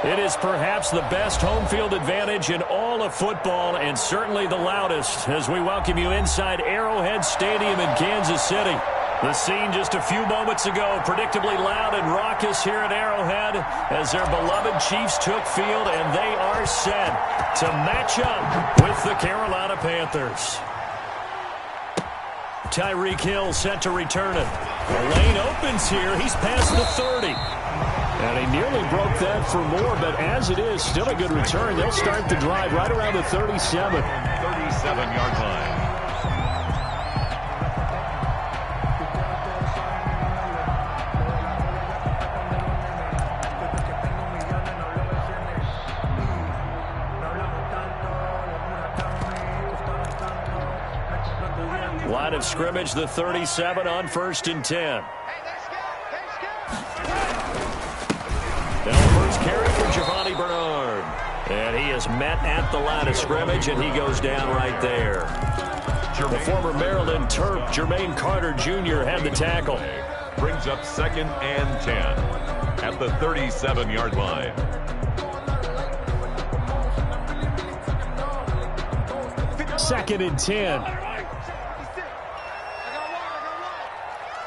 It is perhaps the best home field advantage in all of football, and certainly the loudest, as we welcome you inside Arrowhead Stadium in Kansas City. The scene just a few moments ago, predictably loud and raucous here at Arrowhead as their beloved Chiefs took field, and they are set to match up with the Carolina Panthers. Tyreek Hill set to return it. The lane opens here. He's past the 30. And he nearly broke that for more, but as it is, still a good return. They'll start the drive right around the 37. 37-yard line. Line of scrimmage, the 37 on 1st and 10. Now first carry for Giovanni Bernard. And he is met at the line of scrimmage, and he goes down right there. The former Maryland Terp, Jermaine Carter Jr. had the tackle. Brings up 2nd and 10 at the 37-yard line. Second and 10.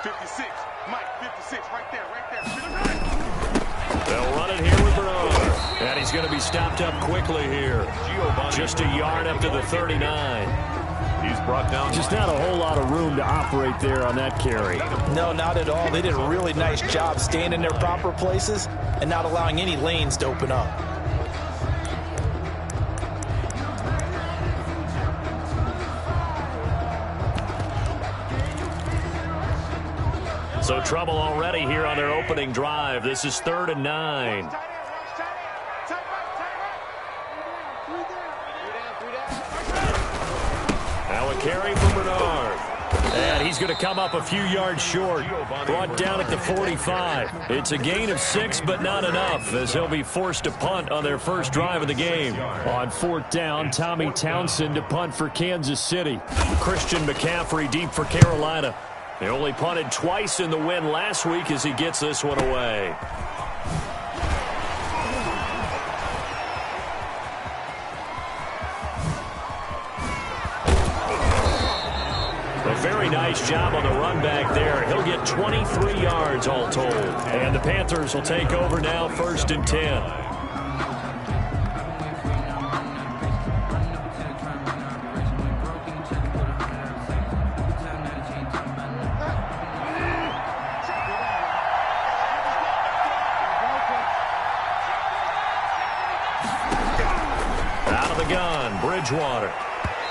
56, Mike, 56, right there. They'll run it here with Bernard. And he's going to be stopped up quickly here. Just a yard up to the 39. He's brought down. Just not a whole lot of room to operate there on that carry. No, not at all. They did a really nice job staying in their proper places and not allowing any lanes to open up. So trouble already here on their opening drive. This is 3rd and 9. Now a carry for Bernard. And he's going to come up a few yards short. Brought down at the 45. It's a gain of 6, but not enough, as he'll be forced to punt on their first drive of the game. On 4th down, Tommy Townsend to punt for Kansas City. Christian McCaffrey deep for Carolina. He only punted twice in the win last week as he gets this one away. A very nice job on the run back there. He'll get 23 yards all told. And the Panthers will take over now, 1st and 10. Bridgewater.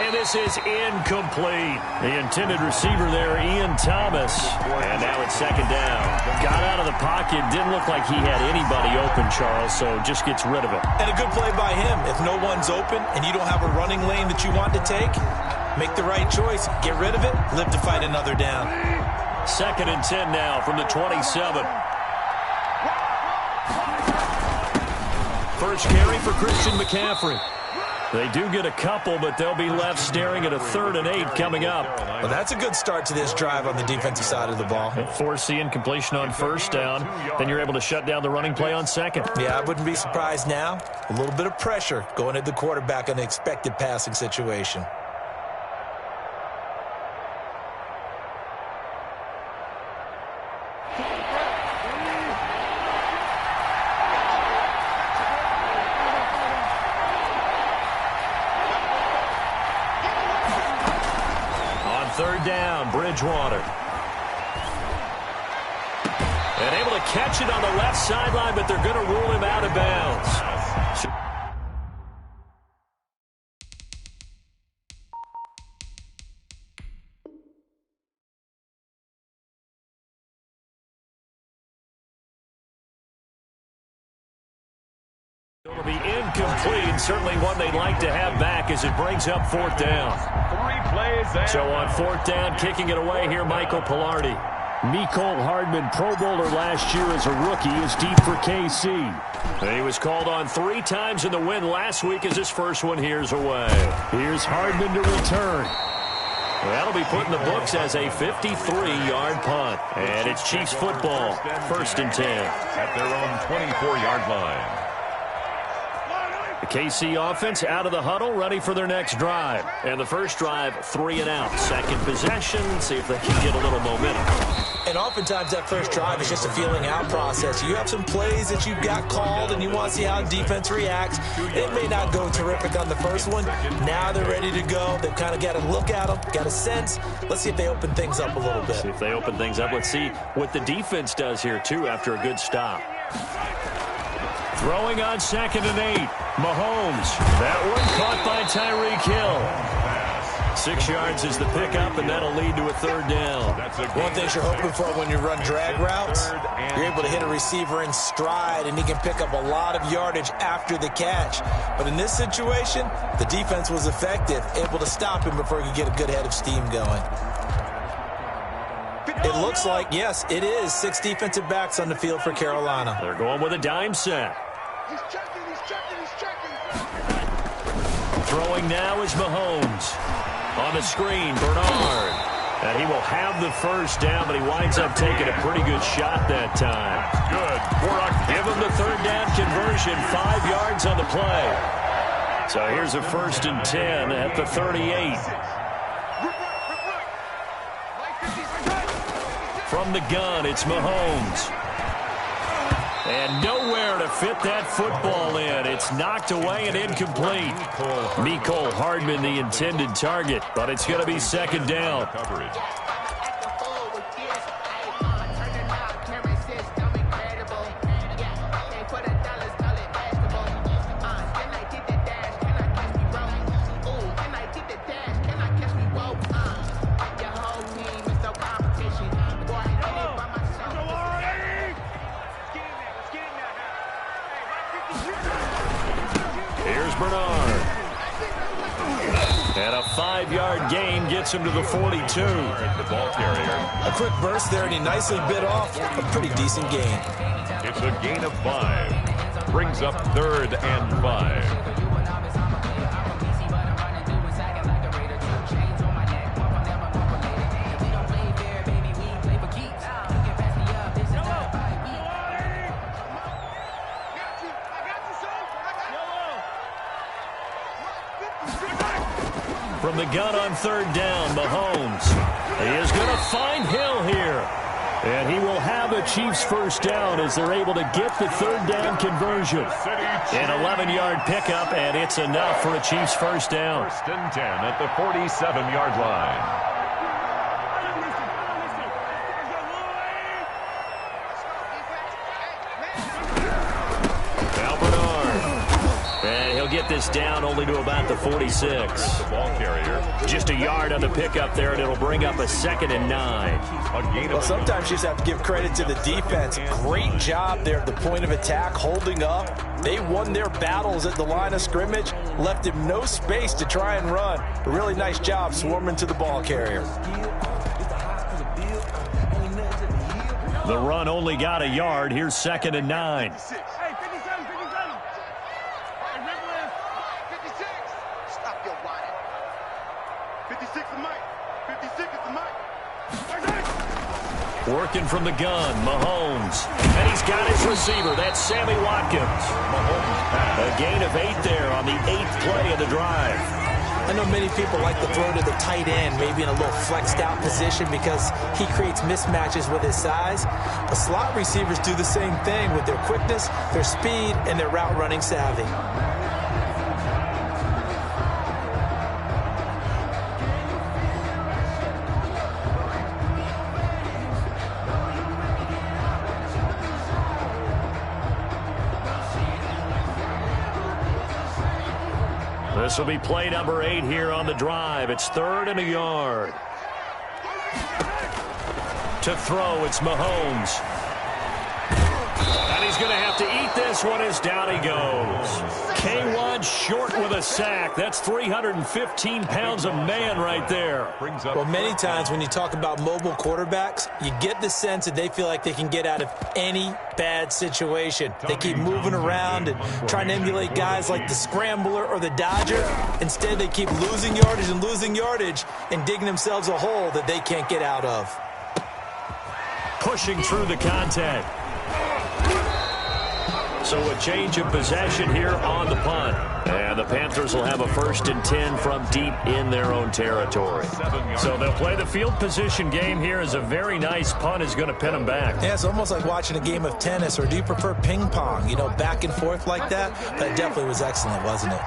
And this is incomplete. The intended receiver there, Ian Thomas. And now it's 2nd down. Got out of the pocket. Didn't look like he had anybody open, Charles, so just gets rid of it. And a good play by him. If no one's open and you don't have a running lane that you want to take, make the right choice. Get rid of it. Live to fight another down. 2nd and 10 now from the 27. First carry for Christian McCaffrey. They do get a couple, but they'll be left staring at a 3rd and 8 coming up. Well, that's a good start to this drive on the defensive side of the ball. Force the incompletion on 1st down. Then you're able to shut down the running play on 2nd. Yeah, I wouldn't be surprised now. A little bit of pressure going at the quarterback on an expected passing situation. Down, Bridgewater. And able to catch it on the left sideline, but they're going to rule him out of bounds. It'll be incomplete, certainly one they'd like to have back as it brings up 4th down. 3 plays. So on 4th down, kicking it away here, Michael Pilardi. Mecole Hardman, Pro Bowler last year as a rookie, is deep for KC. He was called on 3 times in the win last week as his first one here's away. Here's Hardman to return. That'll be put in the books as a 53-yard punt. And it's Chiefs football, 1st and 10. At their own 24-yard line. The KC offense out of the huddle, ready for their next drive. And the first drive, 3 and out. Second possession, see if they can get a little momentum. And oftentimes that first drive is just a feeling out process. You have some plays that you've got called and you want to see how defense reacts. It may not go terrific on the first one. Now they're ready to go. They've kind of got to look at them, got a sense. Let's see if they open things up a little bit. See if they open things up. Let's see what the defense does here, too, after a good stop. Throwing on 2nd and 8. Mahomes. That one caught by Tyreek Hill. 6 yards is the pickup, and that'll lead to a 3rd down. One thing you're hoping for when you run drag routes, you're able to hit a receiver in stride, and he can pick up a lot of yardage after the catch. But in this situation, the defense was effective, able to stop him before he could get a good head of steam going. It looks like, yes, it is 6 defensive backs on the field for Carolina. They're going with a dime set. He's checking, he's checking, he's checking. Throwing now is Mahomes. On the screen, Bernard. And he will have the first down, but he winds up taking a pretty good shot that time. Good. Give him the 3rd down conversion, 5 yards on the play. So here's a 1st and 10 at the 38. From the gun, it's Mahomes. And nowhere to fit that football in. It's knocked away and incomplete. Mecole Hardman, the intended target, but it's going to be 2nd down. Coverage. Bernard. And a 5-yard gain gets him to the 42. The ball carrier. A quick burst there, and he nicely bit off a pretty decent gain. It's a gain of 5. Brings up 3rd and 5. From the gun on 3rd down, Mahomes. He is going to find Hill here. And he will have a Chiefs first down as they're able to get the 3rd down conversion. An 11-yard pickup, and it's enough for a Chiefs first down. 1st and 10 at the 47-yard line. Get this down only to about the 46. The ball carrier. Just a yard on the pickup there, and it'll bring up a 2nd and 9. Well, sometimes you just have to give credit to the defense. Great job there at the point of attack, holding up. They won their battles at the line of scrimmage, left him no space to try and run. A really nice job swarming to the ball carrier. The run only got a yard. Here's 2nd and 9. Working from the gun, Mahomes. And he's got his receiver. That's Sammy Watkins. A gain of 8 there on the 8th play of the drive. I know many people like to throw to the tight end, maybe in a little flexed out position because he creates mismatches with his size. But slot receivers do the same thing with their quickness, their speed, and their route running savvy. This will be play number 8 here on the drive. It's 3rd and a yard. To throw, it's Mahomes. And he's going to have to eat this one as down he goes. K1 short with a sack. That's 315 pounds of man right there. Well, many times when you talk about mobile quarterbacks, you get the sense that they feel like they can get out of any bad situation. They keep moving around and trying to emulate guys like the Scrambler or the Dodger. Instead, they keep losing yardage and digging themselves a hole that they can't get out of. Pushing through the contact. So a change of possession here on the punt. And the Panthers will have a 1st and 10 from deep in their own territory. So they'll play the field position game here as a very nice punt is going to pin them back. Yeah, it's almost like watching a game of tennis, or do you prefer ping pong? You know, back and forth like that? That definitely was excellent, wasn't it?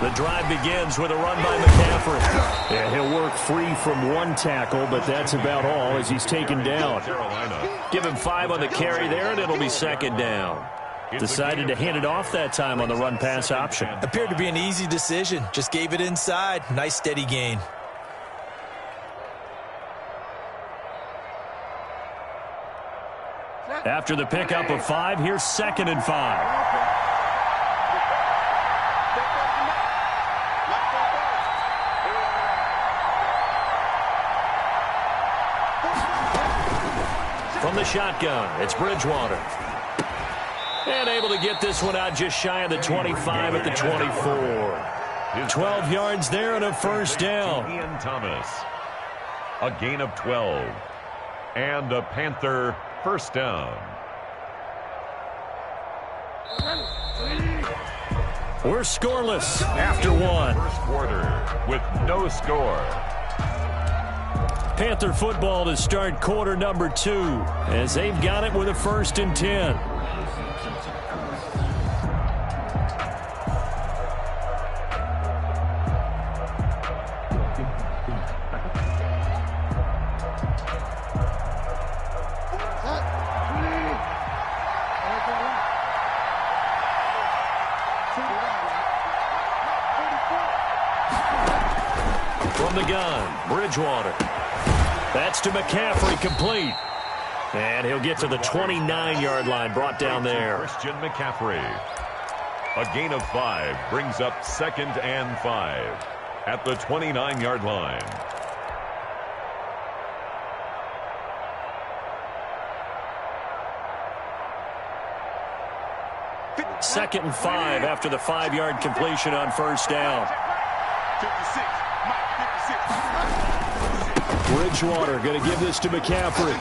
The drive begins with a run by McCaffrey. Yeah, he'll work free from one tackle, but that's about all as he's taken down. Give him 5 on the carry there, and it'll be 2nd down. Decided to hand it off that time on the run-pass option. Appeared to be an easy decision. Just gave it inside. Nice, steady gain. After the pickup of 5, here's 2nd and 5. From the shotgun, it's Bridgewater. And able to get this one out just shy of the 25 at the 24. 12 yards there and a 1st down. Ian Thomas. A gain of 12. And a Panther 1st down. We're scoreless after 1. First quarter with no score. Panther football to start quarter number 2 as they've got it with a 1st and 10. From the gun, Bridgewater. That's to McCaffrey, complete. And he'll get to the 29-yard line, brought down there. Christian McCaffrey. A gain of 5 brings up 2nd and 5 at the 29-yard line. Second and 5 after the 5-yard completion on 1st down. 56. Bridgewater going to give this to McCaffrey.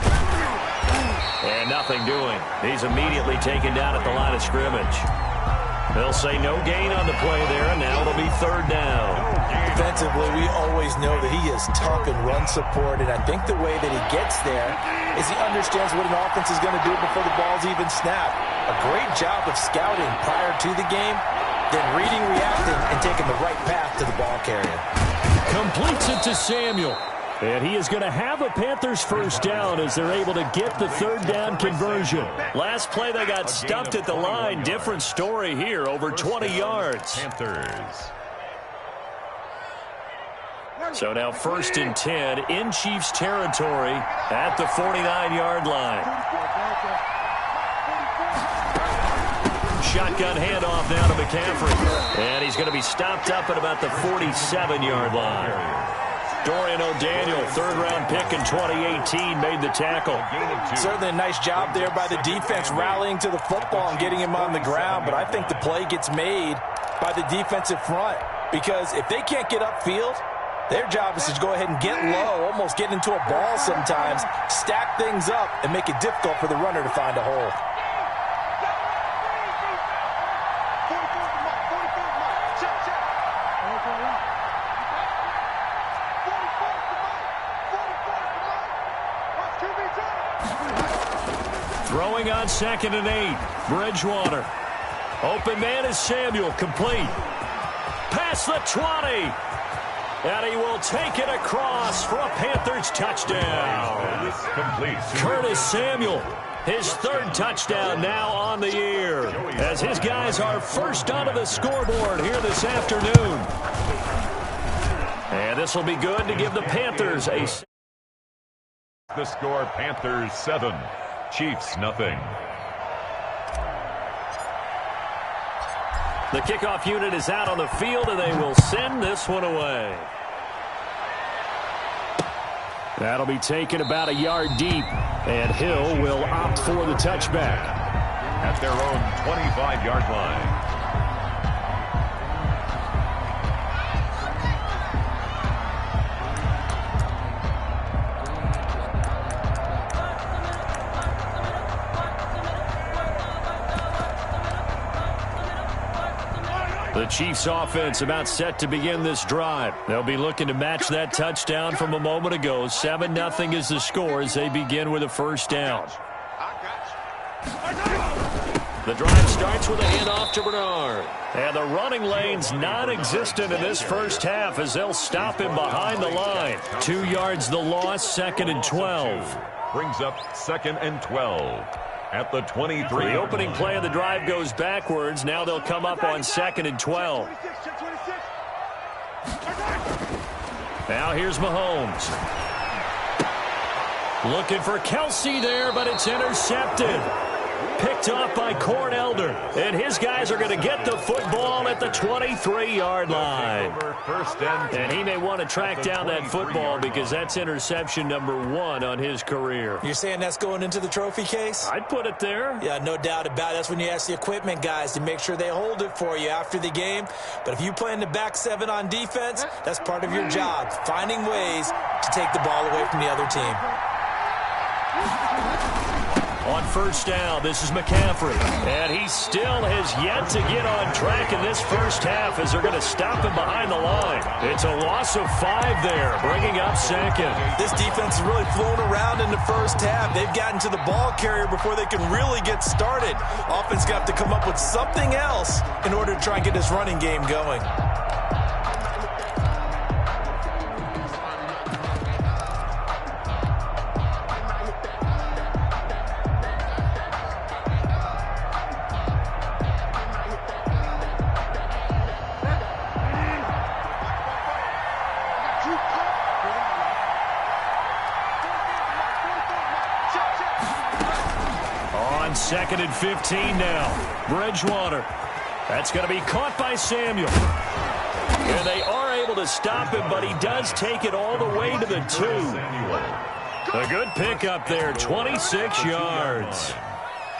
And nothing doing. He's immediately taken down at the line of scrimmage. They'll say no gain on the play there, and now it'll be 3rd down. Defensively, we always know that he is tough in run support, and I think the way that he gets there is he understands what an offense is going to do before the ball's even snapped. A great job of scouting prior to the game, then reading, reacting, and taking the right path to the ball carrier. Completes it to Samuel. And he is going to have a Panthers 1st down as they're able to get the 3rd down conversion. Last play they got stuffed at the line. Different story here, over 20 yards. Panthers. So now 1st and 10 in Chiefs territory at the 49-yard line. Shotgun handoff now to McCaffrey. And he's going to be stopped up at about the 47-yard line. Dorian O'Daniel, 3rd-round pick in 2018, made the tackle. Certainly a nice job there by the defense rallying to the football and getting him on the ground, but I think the play gets made by the defensive front because if they can't get upfield, their job is to go ahead and get low, almost get into a ball sometimes, stack things up, and make it difficult for the runner to find a hole. Throwing on 2nd and 8. Bridgewater. Open man is Samuel. Complete. Past the 20. And he will take it across for a Panthers touchdown. Complete. Curtis Samuel. His 3rd touchdown now on the year. As his guys are first onto the scoreboard here this afternoon. And this will be good to give the Panthers a... The score, Panthers 7. Chiefs nothing. The kickoff unit is out on the field, and they will send this one away. That'll be taken about a yard deep, and Hill will opt for the touchback. At their own 25-yard line. The Chiefs offense about set to begin this drive. They'll be looking to match that touchdown from a moment ago. 7-0 is the score as they begin with a first down. The drive starts with a handoff to Bernard. And the running lane's non-existent in this first half as they'll stop him behind the line. 2 yards the loss, 2nd and 12. Brings up 2nd and 12 at the 23. The opening play of the drive goes backwards. Now they'll come up on 2nd and 12. Now here's Mahomes. Looking for Kelsey there, but it's intercepted. Picked off by Cornelder. And his guys are going to get the football at the 23-yard line. And he may want to track down that football because that's interception number 1 on his career. You're saying that's going into the trophy case? I'd put it there. Yeah, no doubt about it. That's when you ask the equipment guys to make sure they hold it for you after the game. But if you play in the back 7 on defense, that's part of your job, finding ways to take the ball away from the other team. On first down, this is McCaffrey. And he still has yet to get on track in this first half as they're going to stop him behind the line. It's a loss of 5 there, bringing up 2nd. This defense has really flown around in the first half. They've gotten to the ball carrier before they can really get started. Offense got to come up with something else in order to try and get this running game going. On 2nd and 15 now. Bridgewater. That's going to be caught by Samuel. And they are able to stop him, but he does take it all the way to the 2. A good pickup there, 26 yards.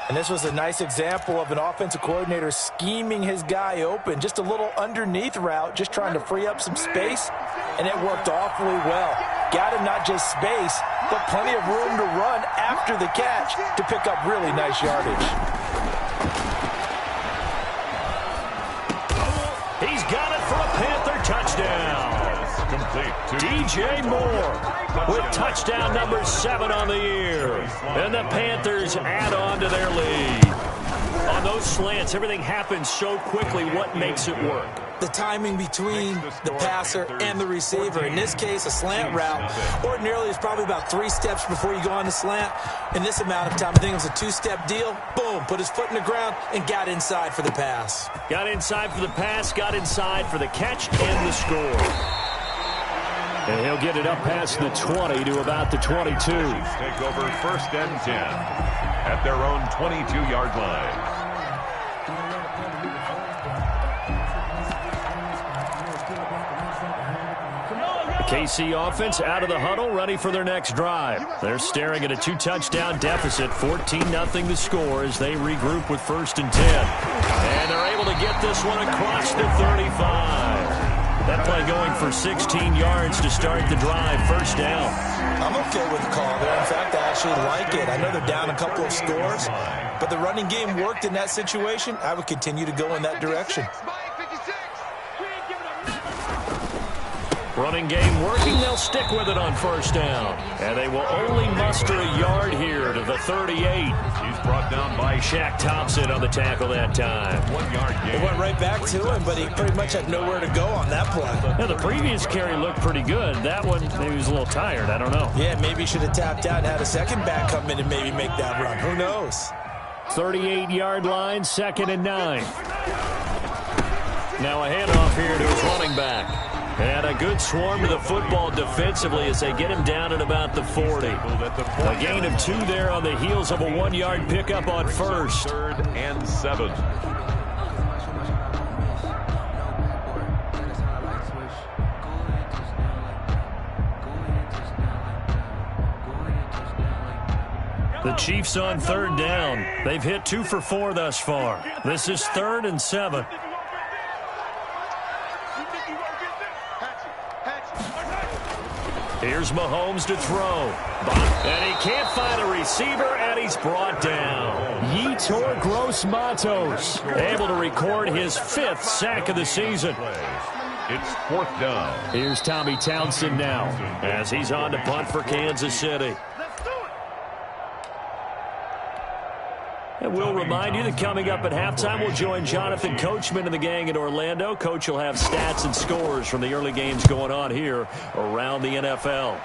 And this was a nice example of an offensive coordinator scheming his guy open. Just a little underneath route, just trying to free up some space, and it worked awfully well. Got him not just space, but plenty of room to run after the catch to pick up really nice yardage. He's got it for a Panther touchdown. Complete to DJ Moore with touchdown number 7 on the year. And the Panthers add on to their lead. On those slants, everything happens so quickly. What makes it work? The timing between the passer and the receiver. In this case, a slant route ordinarily is probably about 3 steps before you go on the slant. In this amount of time, I think it was a 2-step deal. Boom, put his foot in the ground and got inside for the pass. Got inside for the pass, got inside for the catch and the score. And he'll get it up past the 20 to about the 22. Take over 1st and 10 at their own 22-yard line. KC offense out of the huddle, ready for their next drive. They're staring at a 2-touchdown deficit, 14-0 the score as they regroup with 1st and 10. And they're able to get this one across the 35. That play going for 16 yards to start the drive, 1st down. I'm okay with the call there. In fact, I actually like it. I know they're down a couple of scores, but the running game worked in that situation. I would continue to go in that direction. Running game working, they'll stick with it on 1st down. And they will only muster a yard here to the 38. He's brought down by Shaq Thompson on the tackle that time. 1-yard gain. It went right back to him, but he pretty much had nowhere to go on that play. Now, the previous carry looked pretty good. That one, maybe he was a little tired. I don't know. Yeah, maybe he should have tapped out and had a second back come in and maybe make that run. Who knows? 38-yard line, 2nd and 9. Now a handoff here to his running back. And a good swarm to the football defensively as they get him down at about the 40. A gain of 2 there on the heels of a 1-yard pickup on 1st. 3rd and 7. The Chiefs on 3rd down. They've hit 2 for 4 thus far. This is 3rd and 7. Here's Mahomes to throw. And he can't find a receiver, and he's brought down. Yetur Gross-Matos able to record his 5th sack of the season. It's 4th down. Here's Tommy Townsend now as he's on to punt for Kansas City. And we'll remind you that coming up at halftime, we'll join Jonathan Coachman and the gang in Orlando. Coach will have stats and scores from the early games going on here around the NFL.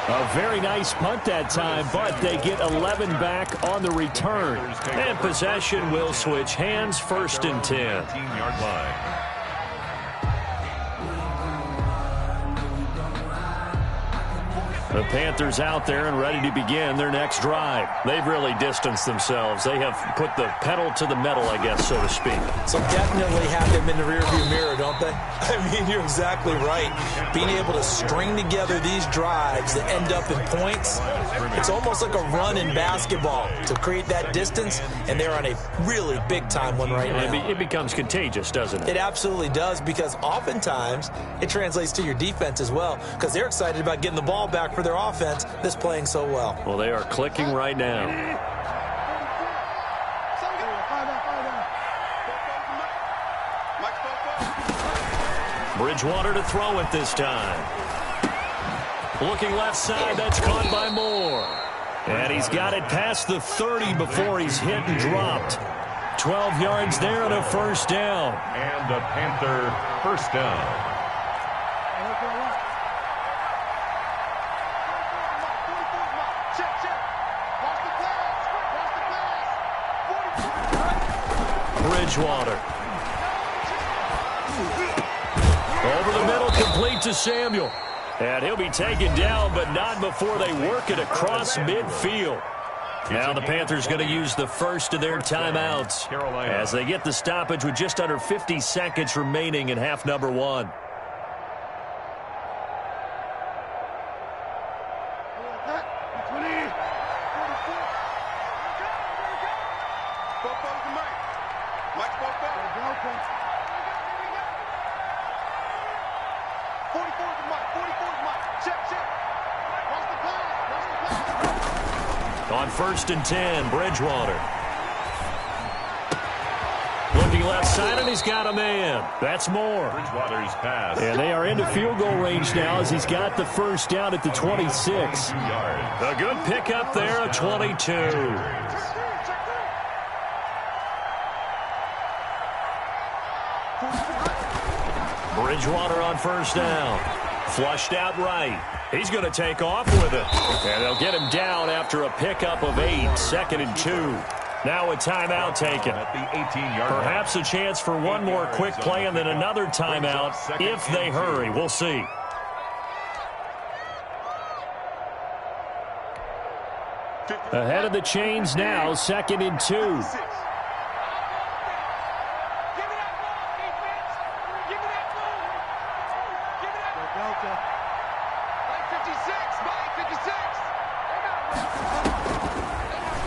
A very nice punt that time, but they get 11 back on the return. And possession will switch hands, 1st and 10. 15-yard line. The Panthers out there and ready to begin their next drive. They've really distanced themselves. They have put the pedal to the metal, I guess, so to speak. So definitely have them in the rearview mirror, don't they? I mean, you're exactly right. Being able to string together these drives that end up in points, it's almost like a run in basketball to create that distance, and they're on a really big-time one right now. It becomes contagious, doesn't it? It absolutely does, because oftentimes it translates to your defense as well, because they're excited about getting the ball back for their offense that's playing so well. Well, they are clicking right now. Bridgewater to throw it this time. Looking left side, that's caught by Moore. And he's got it past the 30 before he's hit and dropped. 12 yards there and a 1st down. And a Panther 1st down. Bridgewater. Over the middle, complete to Samuel. And he'll be taken down, but not before they work it across midfield. Now the Panthers going to use the first of their timeouts as they get the stoppage with just under 50 seconds remaining in half number 1. On 1st and 10, Bridgewater. Looking left side, and he's got a man. That's Moore. Bridgewater's pass. And they are into field goal range now as he's got the 1st down at the 26. A good pickup there, a 22. Bridgewater on 1st down. Flushed out right. He's going to take off with it. And they'll get him down after a pickup of 8. 2nd and 2. Now a timeout taken. At the 18-yard line. Perhaps a chance for one more quick play and then another timeout if they hurry. We'll see. Ahead of the chains now, 2nd and 2.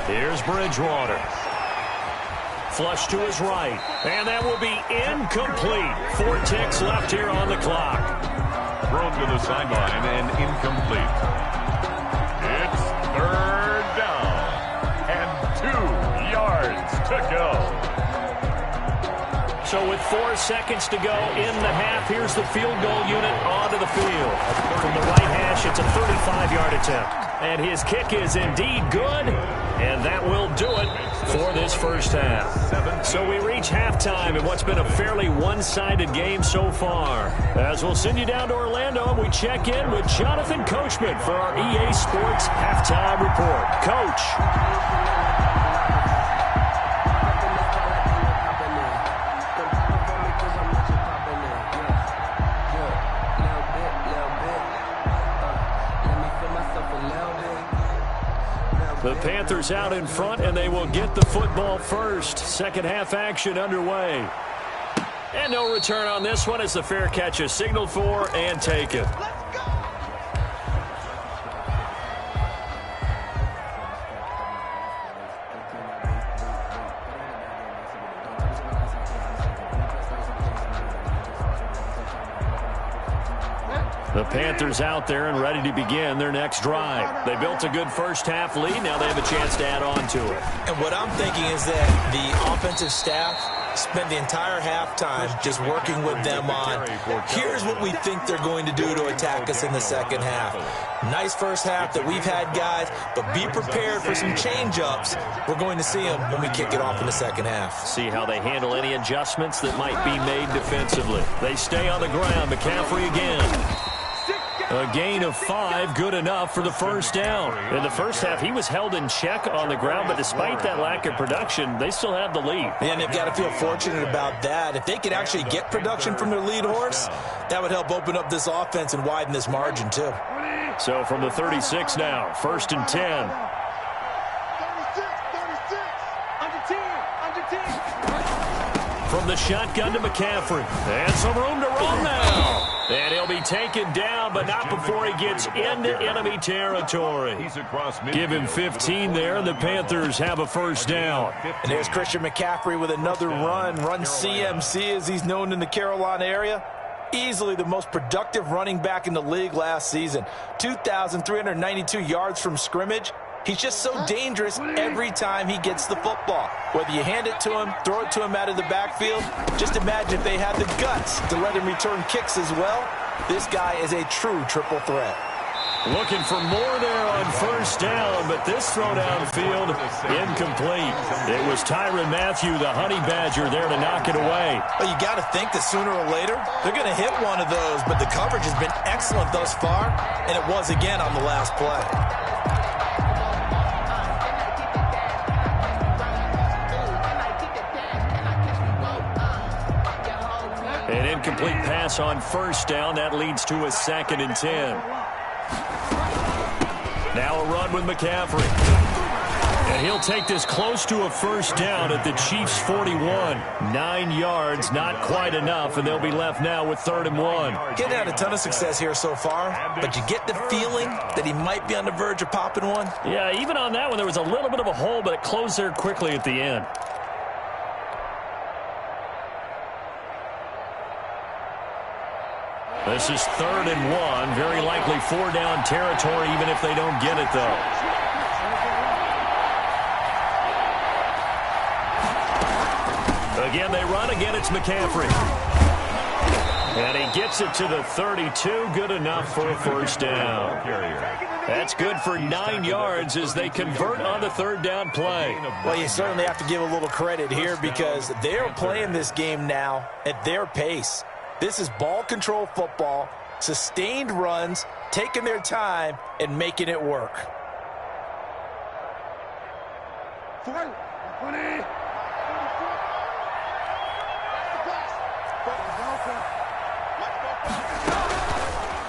Here's Bridgewater. Flush to his right. And that will be incomplete. 4 ticks left here on the clock. Thrown to the sideline and incomplete. It's 3rd down. And 2 yards to go. So with 4 seconds to go in the half, here's the field goal unit onto the field. From the right hash, it's a 35-yard attempt. And his kick is indeed good, and that will do it for this first half. So we reach halftime in what's been a fairly one-sided game so far. As we'll send you down to Orlando, and we check in with Jonathan Coachman for our EA Sports Halftime Report. Coach. The Panthers out in front, and they will get the football first. Second half action underway. And no return on this one as the fair catch is signaled for and taken. The Panthers out there and ready to begin their next drive. They built a good first-half lead. Now they have a chance to add on to it. And what I'm thinking is that the offensive staff spent the entire halftime just working with them on, here's what we think they're going to do to attack us in the second half. Nice first half that we've had, guys, but be prepared for some change-ups. We're going to see them when we kick it off in the second half. See how they handle any adjustments that might be made defensively. They stay on the ground. McCaffrey again. A gain of 5, good enough for the first down. In the first half, he was held in check on the ground, but despite that lack of production, they still have the lead. And they've got to feel fortunate about that. If they could actually get production from their lead horse, that would help open up this offense and widen this margin, too. So from the 36 now, 1st and 10. 36, under 10. From the shotgun to McCaffrey. And some room to run now. And he'll be taken down, but not before he gets into enemy territory. Give him 15 there, and the Panthers have a first down. And there's Christian McCaffrey with another run CMC as he's known in the Carolina area. Easily the most productive running back in the league last season. 2,392 yards from scrimmage. He's just so dangerous every time he gets the football. Whether you hand it to him, throw it to him out of the backfield, just imagine if they had the guts to let him return kicks as well. This guy is a true triple threat. Looking for more there on first down, but this throw downfield incomplete. It was Tyrann Mathieu, the Honey Badger, there to knock it away. Well, you got to think that sooner or later they're going to hit one of those, but the coverage has been excellent thus far, and it was again on the last play. An incomplete pass on first down. That leads to a 2nd and 10. Now a run with McCaffrey. And he'll take this close to a first down at the Chiefs' 41. 9 yards, not quite enough, and they'll be left now with 3rd and 1. Getting had a ton of success here so far, but you get the feeling that he might be on the verge of popping one. Yeah, even on that one, there was a little bit of a hole, but it closed there quickly at the end. This is 3rd and 1. Very likely 4-down territory, even if they don't get it, though. Again, they run. Again, it's McCaffrey. And he gets it to the 32. Good enough for a first down. That's good for 9 yards as they convert on the 3rd down play. Well, you certainly have to give a little credit here because they're playing this game now at their pace. This is ball control football, sustained runs, taking their time, and making it work. 20.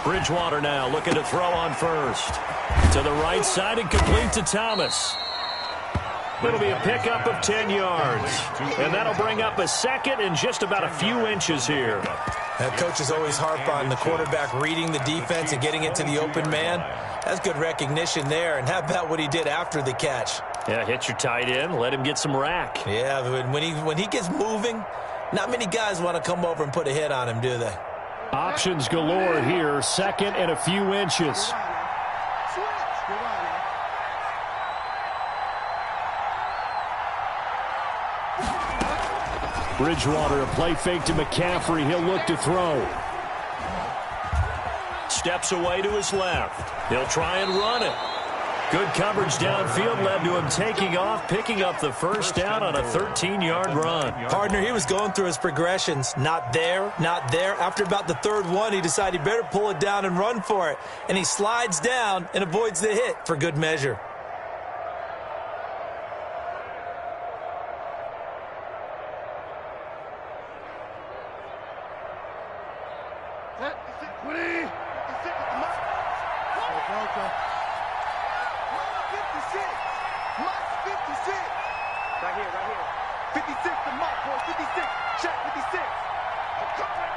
Bridgewater now looking to throw on first. To the right side and complete to Thomas. It'll be a pickup of 10 yards. And that'll bring up a 2nd and just about a few inches here. That coach is always harp on the quarterback reading the defense and getting it to the open man. That's good recognition there. And how about what he did after the catch? Yeah, hit your tight end, let him get some rack. Yeah, when he gets moving, not many guys want to come over and put a hit on him, do they? Options galore here. 2nd and a few inches. Bridgewater, a play fake to McCaffrey. He'll look to throw. Steps away to his left. He'll try and run it. Good coverage downfield led to him taking off, picking up the first down on a 13-yard run. Partner, he was going through his progressions. Not there, not there. After about the 3rd one, he decided he better pull it down and run for it. And he slides down and avoids the hit for good measure. Right here. 56 to Mark, boy. 56. Check 56. I'm coming.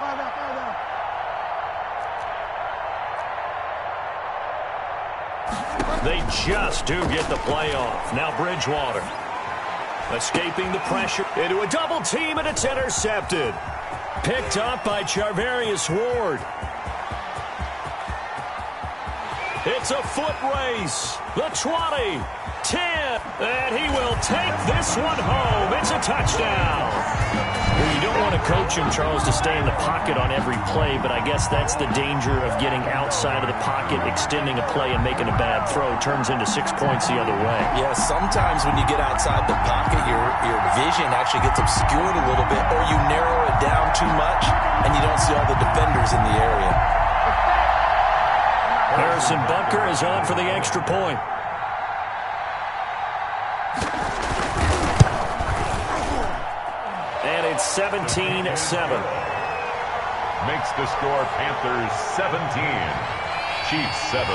Find out. They just do get the play off. Now Bridgewater escaping the pressure into a double team, and it's intercepted. Picked up by Charvarius Ward. It's a foot race. The 20, 10, and he will take this one home. It's a touchdown. Well, you don't want to coach him, Charles, to stay in the pocket on every play, but I guess that's the danger of getting outside of the pocket, extending a play, and making a bad throw. Turns into 6 points the other way. Yeah, sometimes when you get outside the pocket, your vision actually gets obscured a little bit, or you narrow it down too much, and you don't see all the defenders in the area. Harrison Butker is on for the extra point. And it's 17-7. Makes the score Panthers 17, Chiefs 7.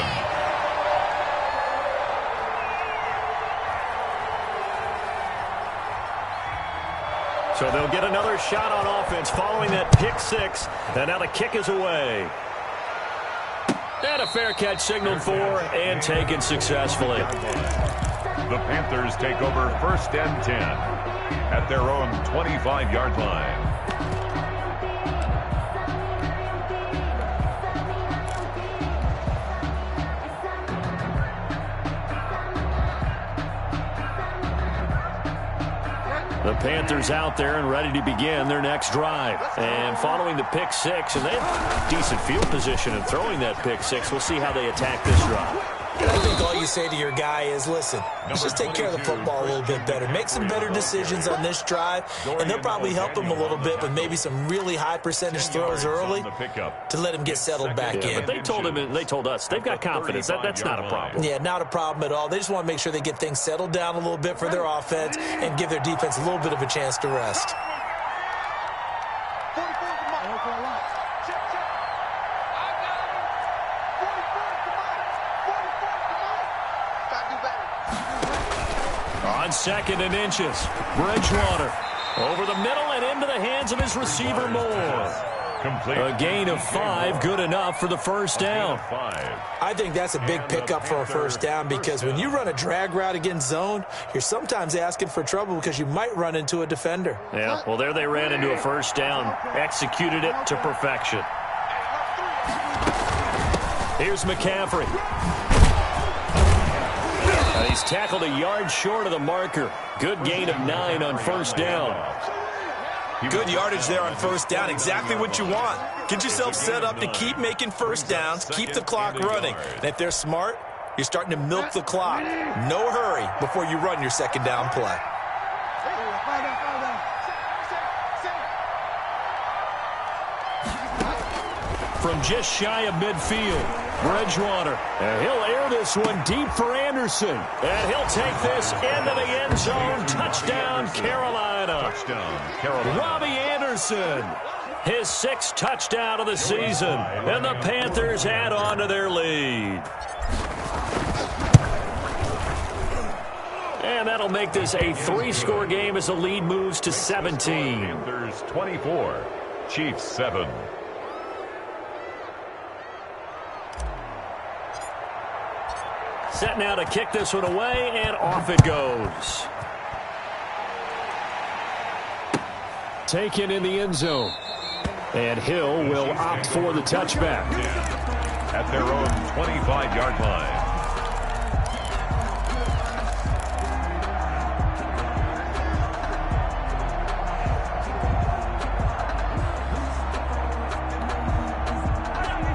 So they'll get another shot on offense following that pick six. And now the kick is away. And a fair catch signaled for and taken successfully. The Panthers take over 1st and 10 at their own 25-yard line. The Panthers out there and ready to begin their next drive. And following the pick six, and they have decent field position in throwing that pick six. We'll see how they attack this drive. I think all you say to your guy is, listen, let's just take care of the football a little bit better. Make some better decisions on this drive, and they'll probably help him a little bit with maybe some really high percentage throws early to let him get settled back in. But they told him, and they told us, they've got confidence. That's not a problem. Yeah, not a problem at all. They just want to make sure they get things settled down a little bit for their offense and give their defense a little bit of a chance to rest. On 2nd and inches, Bridgewater over the middle and into the hands of his receiver Moore. Complete. A gain of 5, good enough for the first down. I think that's a big pickup for a first down because when you run a drag route against zone, you're sometimes asking for trouble because you might run into a defender. Yeah, well, there they ran into a first down, executed it to perfection. Here's McCaffrey. And he's tackled a yard short of the marker. Good gain of 9 on first down. Good yardage there on first down. Exactly what you want. Get yourself set up to keep making first downs, keep the clock running. And if they're smart, you're starting to milk the clock. No hurry before you run your second down play. From just shy of midfield, Bridgewater. And he'll air this one deep for Anderson. And he'll take this into the end zone. Touchdown, Carolina. Touchdown, Carolina. Robbie Anderson. His 6th touchdown of the season. And the Panthers add on to their lead. And that'll make this a 3-score game as the lead moves to 17. Panthers 24, Chiefs 7. Set now to kick this one away, and off it goes. Taken in the end zone. And Hill will opt for the touchback. At their own 25-yard line.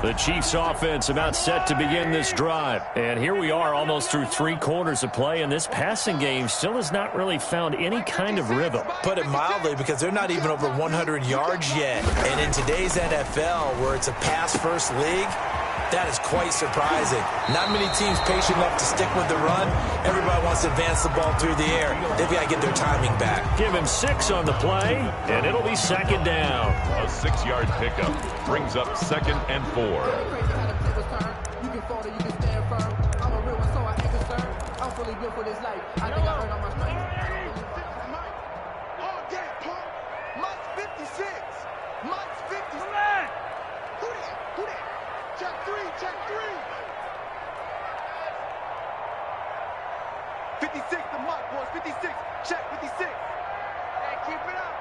The Chiefs offense about set to begin this drive. And here we are almost through 3 quarters of play, and this passing game still has not really found any kind of rhythm. Put it mildly, because they're not even over 100 yards yet. And in today's NFL, where it's a pass-first league, that is quite surprising. Not many teams patient enough to stick with the run. Everybody wants to advance the ball through the air. They've got to get their timing back. Give him 6 on the play, and it'll be second down. A 6-yard pickup brings up 2nd and 4. Check 3. 56, the mark, boys. 56. Check 56. Hey, keep it up.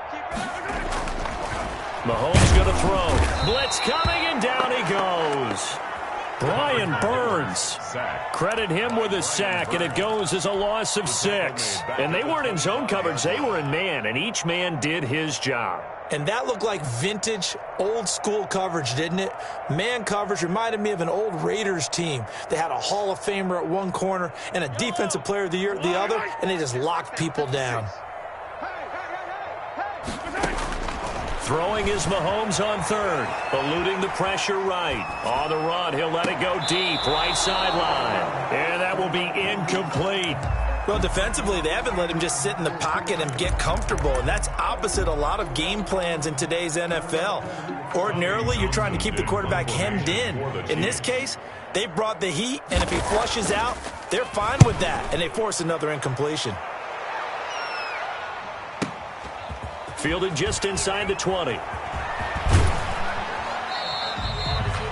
Mahomes going to throw. Blitz coming, and down he goes. Brian Burns. Sack. Credit him with a sack, and it goes as a loss of 6. And they weren't in zone coverage. They were in man, and each man did his job. And that looked like vintage, old-school coverage, didn't it? Man coverage reminded me of an old Raiders team. They had a Hall of Famer at one corner and a Defensive Player of the Year at the other, and they just locked people down. Throwing is Mahomes on third, eluding the pressure right. On the run, he'll let it go deep, right sideline. And that will be incomplete. Well, defensively, they haven't let him just sit in the pocket and get comfortable, and that's opposite a lot of game plans in today's NFL. Ordinarily, you're trying to keep the quarterback hemmed in. In this case, they brought the heat, and if he flushes out, they're fine with that, and they force another incompletion. Fielded just inside the 20.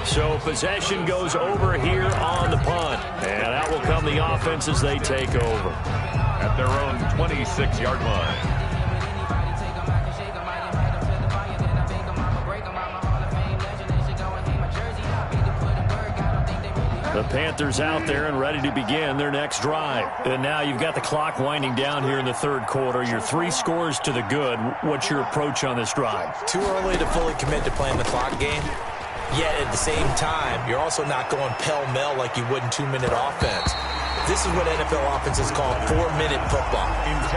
So possession goes over here on the punt. And out will come the offense as they take over. At their own 26-yard line. The Panthers out there and ready to begin their next drive. And now you've got the clock winding down here in the third quarter. You're 3 scores to the good. What's your approach on this drive? Too early to fully commit to playing the clock game. Yet at the same time, you're also not going pell-mell like you would in 2-minute offense. This is what NFL offenses call 4-minute football.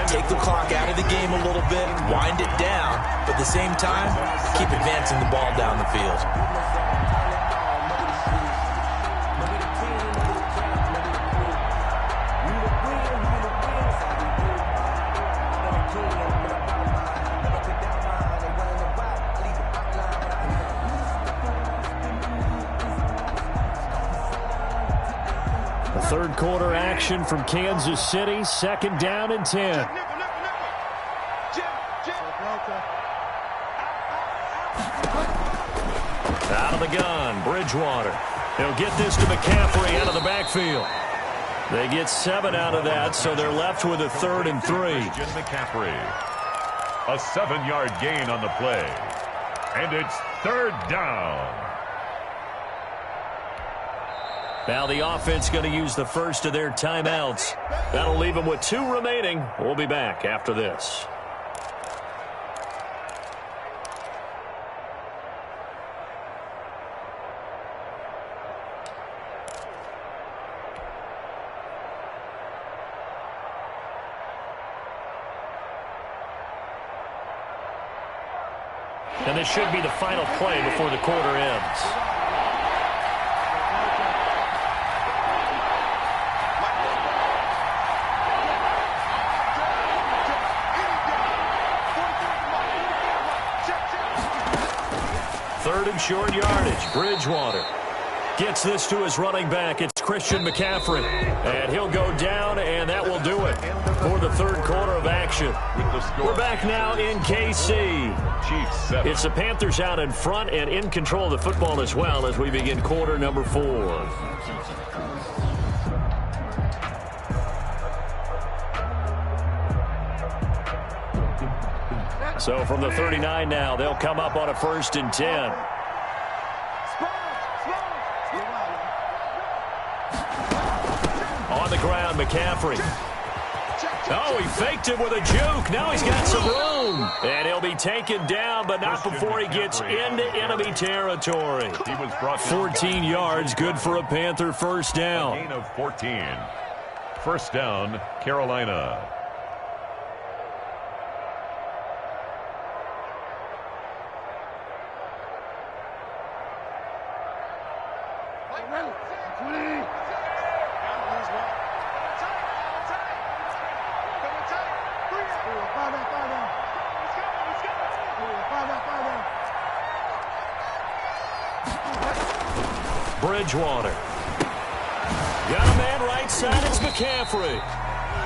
Take the clock out of the game a little bit, wind it down, but at the same time, keep advancing the ball down the field. Third quarter action from Kansas City. 2nd down and 10. Out of the gun, Bridgewater. They'll get this to McCaffrey out of the backfield. They get 7 out of that, so they're left with a 3rd and 3. McCaffrey. A 7-yard gain on the play. And it's 3rd down. Now the offense going to use the first of their timeouts. That'll leave them with 2 remaining. We'll be back after this. And this should be the final play before the quarter ends. Third and short yardage. Bridgewater gets this to his running back. It's Christian McCaffrey. And he'll go down, and that will do it for the third quarter of action. We're back now in KC. It's the Panthers out in front and in control of the football as well as we begin quarter number 4. So from the 39 now, they'll come up on a 1st and 10. On the ground, McCaffrey. Oh, he faked it with a juke. Now he's got some room. And he'll be taken down, but not before he gets into enemy territory. 14 yards, good for a Panther first down. A gain of 14. First down, Carolina. Bridgewater. Got a man right side. It's McCaffrey.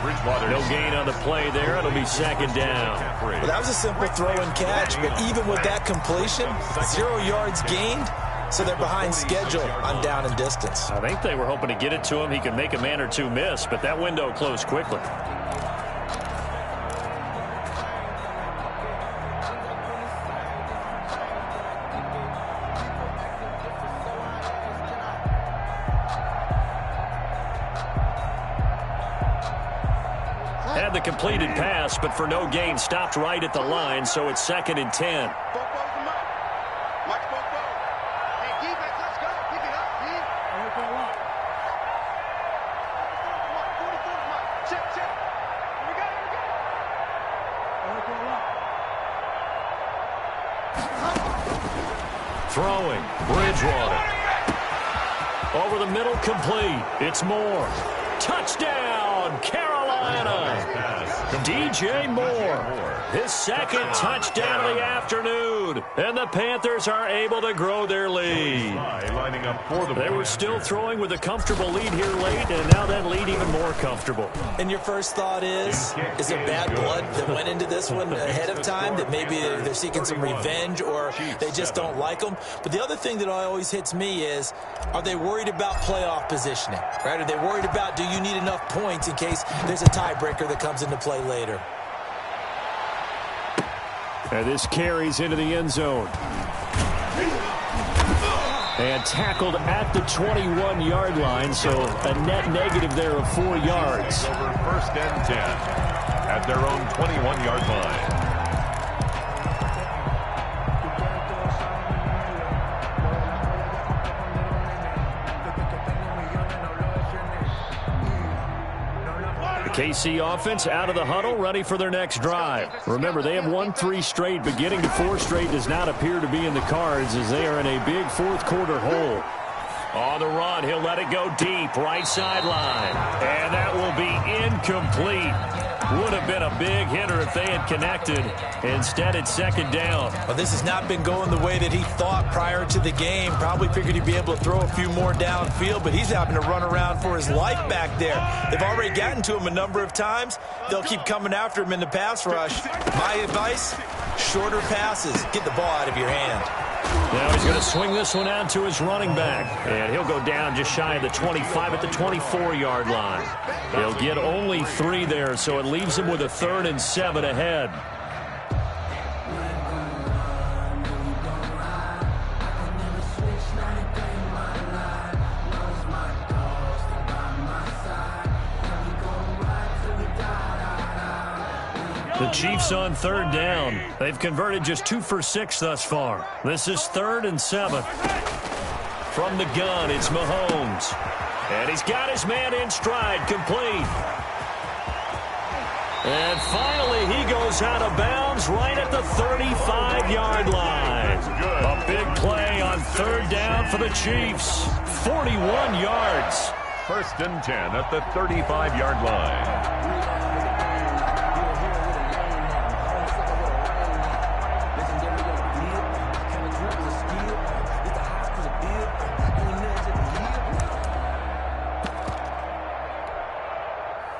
Bridgewater. No gain on the play there. It'll be 2nd down. Well, that was a simple throw and catch, but even with that completion, 0 yards gained, so they're behind schedule on down and distance. I think they were hoping to get it to him. He could make a man or 2 miss, but that window closed quickly. had the completed pass, but for no gain, stopped right at the line, so it's 2nd and 10. Throwing, Bridgewater. Over the middle, complete. It's Moore. Touchdown, Carolina. DJ Moore, his 2nd touchdown of the afternoon. And the Panthers are able to grow their lead. They were still throwing with a comfortable lead here late, and now that lead even more comfortable. And your first thought is there bad blood that went into this one ahead of time, that maybe they're seeking some revenge or they just don't like them? But the other thing that always hits me is, are they worried about playoff positioning? Right? Are they worried about, do you need enough points in case there's a tiebreaker that comes into play later? And this carries into the end zone. And tackled at the 21-yard line, so a net negative there of 4 yards. Over 1st and 10 at their own 21-yard line. KC offense out of the huddle, ready for their next drive. Remember, they have won 3 straight, but getting to 4 straight does not appear to be in the cards as they are in a big 4th quarter hole. On the run, he'll let it go deep, right sideline. And that will be incomplete. Would have been a big hitter if they had connected. Instead, it's 2nd down. Well, this has not been going the way that he thought prior to the game. Probably figured he'd be able to throw a few more downfield, but he's having to run around for his life back there. They've already gotten to him a number of times. They'll keep coming after him in the pass rush. My advice, shorter passes. Get the ball out of your hand. Now he's going to swing this one out to his running back. And he'll go down just shy of the 25 at the 24-yard line. He'll get only 3 there, so it leaves him with a 3rd and 7 ahead. The Chiefs on 3rd down. They've converted just 2 for 6 thus far. This is 3rd and 7. From the gun, it's Mahomes. And he's got his man in stride, complete. And finally, he goes out of bounds right at the 35-yard line. A big play on 3rd down for the Chiefs. 41 yards. 1st and 10 at the 35-yard line.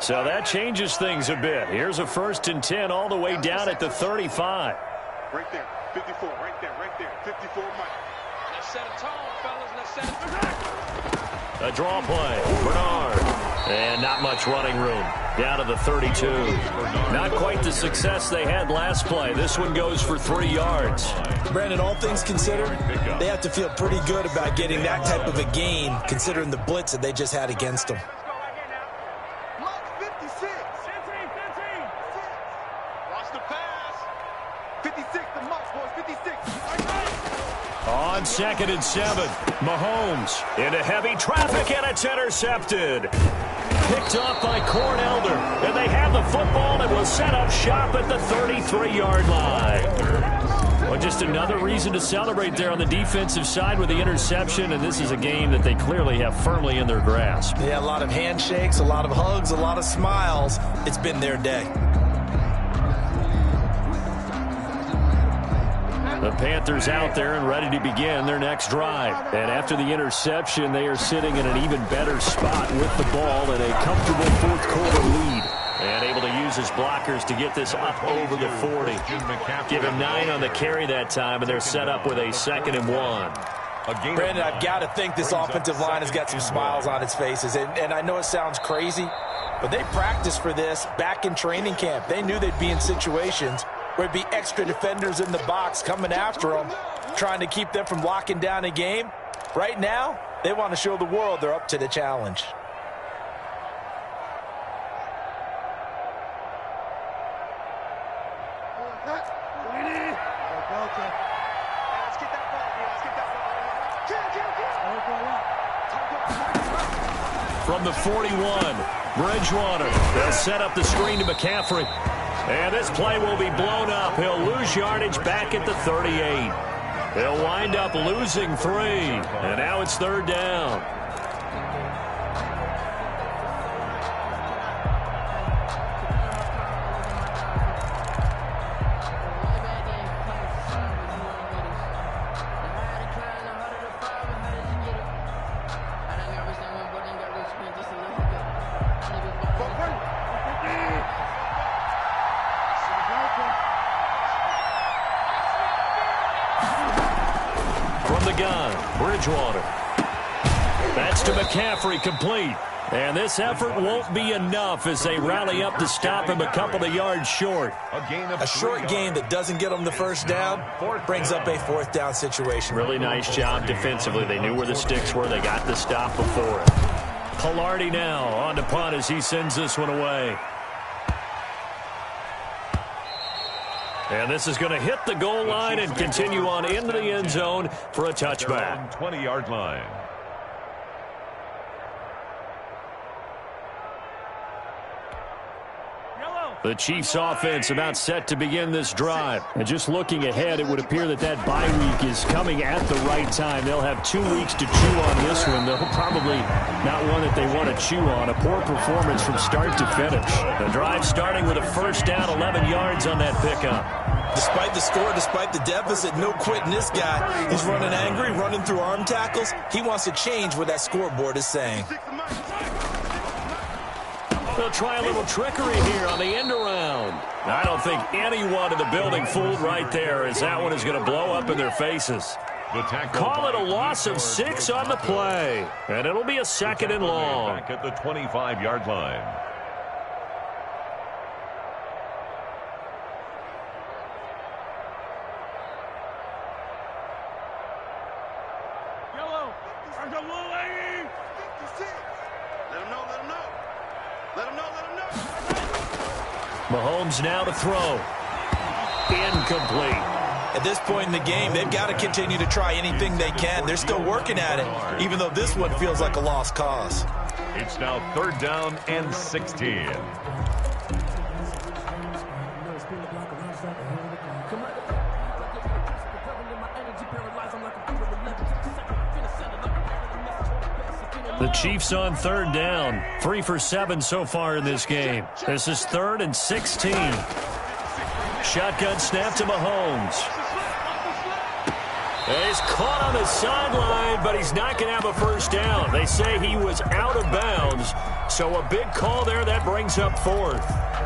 So that changes things a bit. Here's a 1st and 10 all the way down at the 35. Right there, 54, right there, 54, Mike. Let's set a tone, fellas. Let's set it. A draw play, Bernard. And not much running room. Down to the 32. Not quite the success they had last play. This one goes for 3 yards. Brandon, all things considered, they have to feel pretty good about getting that type of a gain, considering the blitz that they just had against them. On 2nd and 7, Mahomes into heavy traffic, and it's intercepted. Picked up by Cornelder, and they have the football and will set up shop at the 33-yard line. Well, just another reason to celebrate there on the defensive side with the interception, and this is a game that they clearly have firmly in their grasp. Yeah, a lot of handshakes, a lot of hugs, a lot of smiles. It's been their day. The Panthers out there and ready to begin their next drive. And after the interception, they are sitting in an even better spot with the ball and a comfortable 4th quarter lead. And able to use his blockers to get this up over the 40. Give him 9 on the carry that time, and they're set up with a 2nd and 1. Brandon, I've got to think this offensive line has got some smiles on its faces. And I know it sounds crazy, but they practiced for this back in training camp. They knew they'd be in situations where it'd be extra defenders in the box coming after them, trying to keep them from locking down a game. Right now, they want to show the world they're up to the challenge. from the 41. Bridgewater. They'll set up the screen to McCaffrey. And this play will be blown up. He'll lose yardage back at the 38. He'll wind up losing 3. And now it's 3rd down. Bridgewater. That's to McCaffrey, complete. And this effort won't be enough as they rally up to stop him a couple of yards short. A short gain that doesn't get them the first down brings up a 4th down situation. Really nice job defensively. They knew where the sticks were. They got the stop before it. Pilardi now on to punt as he sends this one away. And this is going to hit the goal line and continue on into the end zone for a touchback. 20-yard line. The Chiefs offense about set to begin this drive. And just looking ahead, it would appear that that bye week is coming at the right time. They'll have 2 weeks to chew on this one. They'll probably not one that they want to chew on. A poor performance from start to finish. The drive starting with a first down, 11 yards on that pickup. Despite the score, despite the deficit, no quitting this guy. He's running angry, running through arm tackles. He wants to change what that scoreboard is saying. They'll try a little trickery here on the end around. I don't think anyone in the building fooled right there, as that one is going to blow up in their faces. Call it a loss of 6 on the play, and it'll be a 2nd and long. Back at the 25-yard line. Mahomes now to throw. Incomplete. At this point in the game, they've got to continue to try anything they can. They're still working at it, even though this one feels like a lost cause. It's now 3rd down and 16. The Chiefs on 3rd down. 3 for 7 so far in this game. This is 3rd and 16. Shotgun snap to Mahomes. He's caught on the sideline, but he's not going to have a first down. They say he was out of bounds, so a big call there that brings up 4th.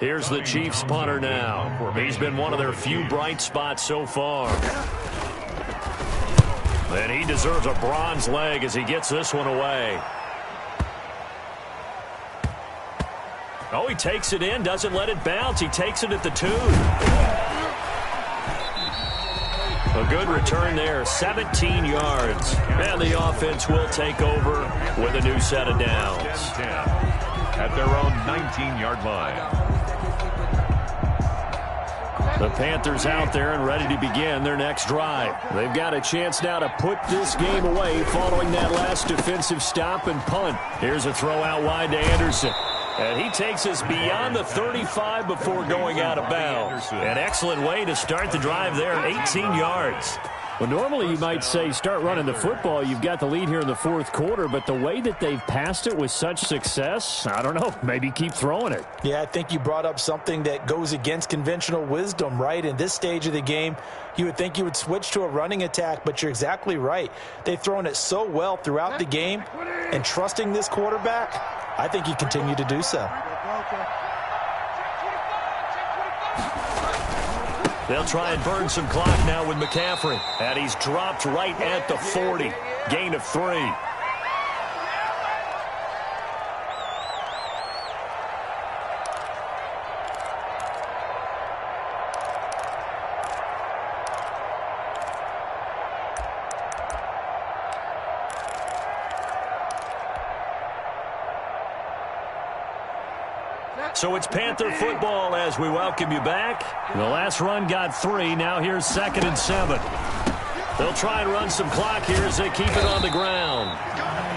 Here's the Chiefs punter now. He's been one of their few bright spots so far. And he deserves a bronze leg as he gets this one away. Oh, he takes it in, doesn't let it bounce. He takes it at the 2. A good return there, 17 yards. And the offense will take over with a new set of downs. At their own 19-yard line. The Panthers out there and ready to begin their next drive. They've got a chance now to put this game away following that last defensive stop and punt. Here's a throw out wide to Anderson. And he takes us beyond the 35 before going out of bounds. An excellent way to start the drive there, 18 yards. Well, normally you might say start running the football. You've got the lead here in the 4th quarter, but the way that they've passed it with such success, I don't know, maybe keep throwing it. Yeah, I think you brought up something that goes against conventional wisdom, right? In this stage of the game, you would think you would switch to a running attack, but you're exactly right. They've thrown it so well throughout the game, and trusting this quarterback, I think you continue to do so. They'll try and burn some clock now with McCaffrey. And he's dropped right at the 40. Gain of 3. So it's Panther football as we welcome you back. The last run got 3. Now here's 2nd and 7. They'll try and run some clock here as they keep it on the ground.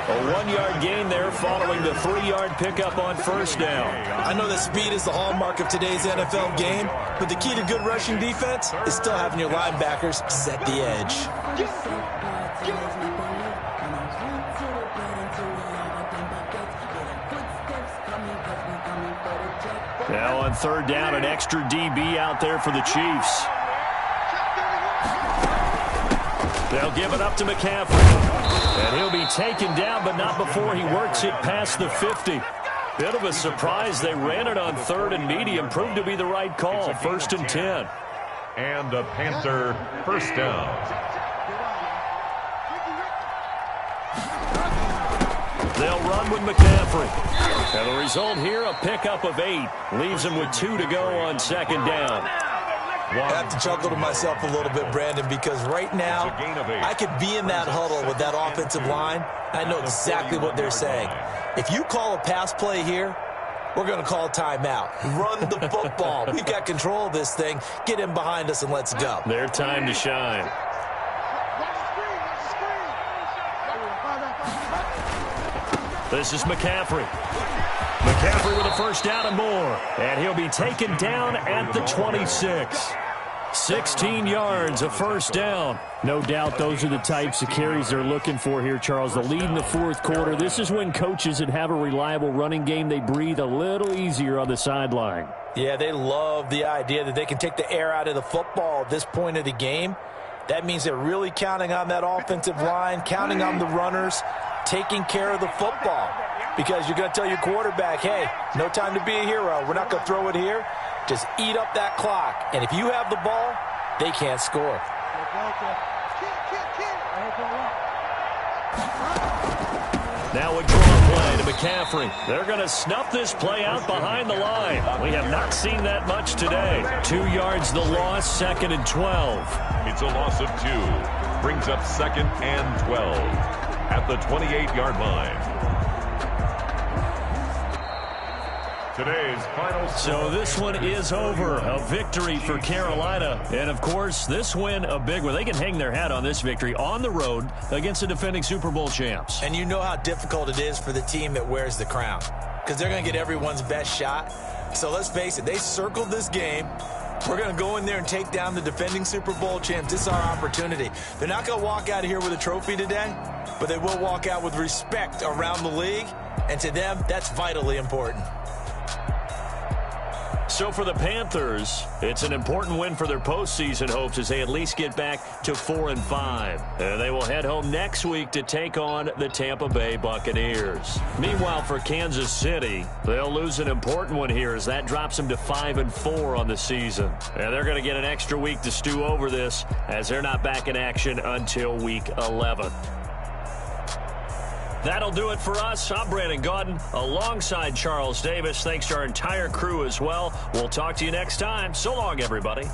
A 1-yard gain there following the 3-yard pickup on first down. I know that speed is the hallmark of today's NFL game, but the key to good rushing defense is still having your linebackers set the edge. Now on 3rd down, an extra DB out there for the Chiefs. They'll give it up to McCaffrey. And he'll be taken down, but not before he works it past the 50. Bit of a surprise. They ran it on 3rd and medium. Proved to be the right call. 1st and 10. And a Panther first down. They'll run with McCaffrey. And the result here, a pickup of 8. Leaves him with 2 to go on 2nd down. I have to chuckle to myself a little bit, Brandon, because right now I could be in that huddle with that offensive line. I know exactly what they're saying. If you call a pass play here, we're going to call timeout. Run the football. We've got control of this thing. Get in behind us and let's go. Their time to shine. This is McCaffrey. McCaffrey with a first down and more. And he'll be taken down at the 26. 16 yards, a first down. No doubt those are the types of carries they're looking for here, Charles. The lead in the 4th quarter. This is when coaches that have a reliable running game, they breathe a little easier on the sideline. Yeah, they love the idea that they can take the air out of the football at this point of the game. That means they're really counting on that offensive line, counting on the runners, taking care of the football. Because you're going to tell your quarterback, hey, no time to be a hero. We're not going to throw it here. Just eat up that clock. And if you have the ball, they can't score. Now a draw play to McCaffrey. They're going to snuff this play out behind the line. We have not seen that much today. 2 yards the loss, 2nd and 12. It's a loss of 2. Brings up 2nd and 12 at the 28-yard line. Today's final. So this one is over. A victory for Carolina. And, of course, this win, a big one. They can hang their hat on this victory on the road against the defending Super Bowl champs. And you know how difficult it is for the team that wears the crown, because they're going to get everyone's best shot. So let's face it, they circled this game. We're going to go in there and take down the defending Super Bowl champs. This is our opportunity. They're not going to walk out of here with a trophy today, but they will walk out with respect around the league. And to them, that's vitally important. So for the Panthers, it's an important win for their postseason hopes as they at least get back to 4-5. And they will head home next week to take on the Tampa Bay Buccaneers. Meanwhile, for Kansas City, they'll lose an important one here as that drops them to 5-4 on the season. And they're going to get an extra week to stew over this as they're not back in action until week 11. That'll do it for us. I'm Brandon Gaudin alongside Charles Davis. Thanks to our entire crew as well. We'll talk to you next time. So long, everybody.